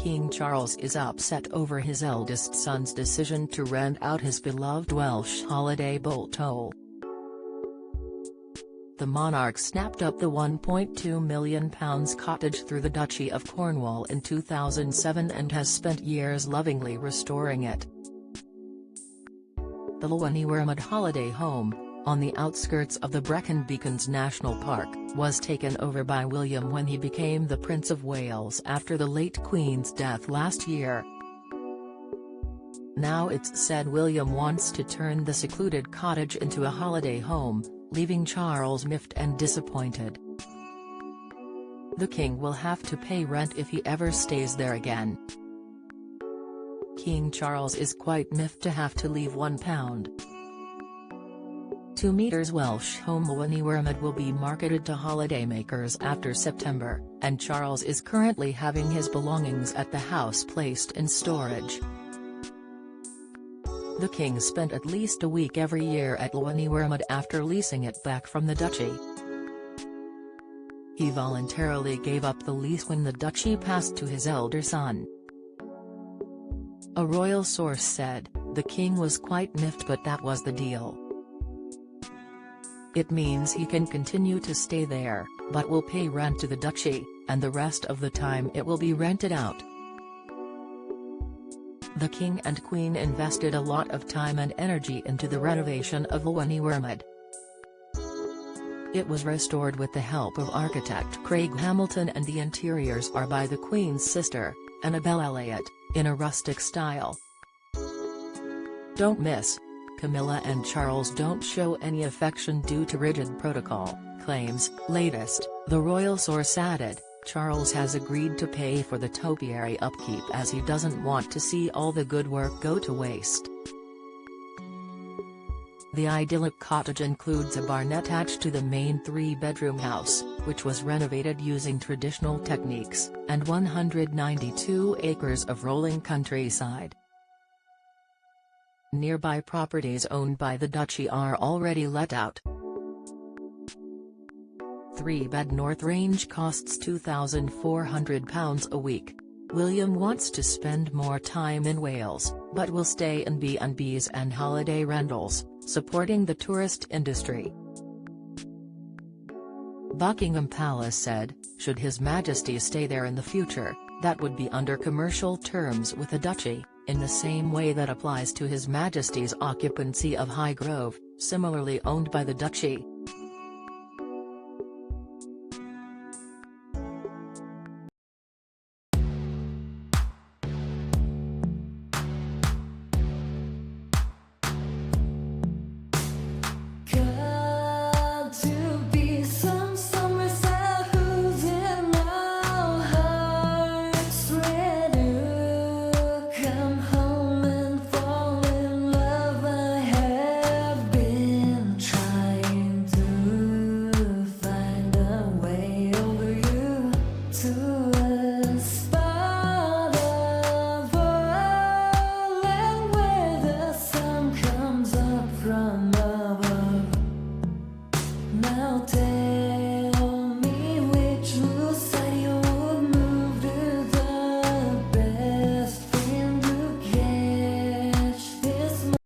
King Charles is upset over his eldest son's decision to rent out his beloved Welsh holiday boat. The monarch snapped up the £1.2 million cottage through the Duchy of Cornwall in 2007 and has spent years lovingly restoring it. The Llywelyn holiday home, on the outskirts of the Brecon Beacons National Park, was taken over by William when he became the Prince of Wales after the late Queen's death last year. Now it's said William wants to turn the secluded cottage into a holiday home, leaving Charles miffed and disappointed. The king will have to pay rent if he ever stays there again. King Charles is quite miffed to have to leave £1.2 million Welsh home Llywelyn will be marketed to holidaymakers after September, and Charles is currently having his belongings at the house placed in storage. The king spent at least a week every year at Llywelyn after leasing it back from the duchy. He voluntarily gave up the lease when the duchy passed to his elder son. A royal source said, "The king was quite miffed, but that was the deal. It means he can continue to stay there, but will pay rent to the duchy, and the rest of the time it will be rented out." The king and queen invested a lot of time and energy into the renovation of Llywelyn. It was restored with the help of architect Craig Hamilton, and the interiors are by the Queen's sister, Annabel Elliot, in a rustic style. Don't miss. Camilla and Charles don't show any affection due to rigid protocol, claims. Latest, the royal source added, Charles has agreed to pay for the topiary upkeep as he doesn't want to see all the good work go to waste. The idyllic cottage includes a barn attached to the main three-bedroom house, which was renovated using traditional techniques, and 192 acres of rolling countryside. Nearby properties owned by the duchy are already let out. 3-bed North Range costs £2,400 a week. William wants to spend more time in Wales, but will stay in B&Bs and holiday rentals, supporting the tourist industry. Buckingham Palace said, should His Majesty stay there in the future, that would be under commercial terms with the duchy, in the same way that applies to His Majesty's occupancy of Highgrove, similarly owned by the duchy.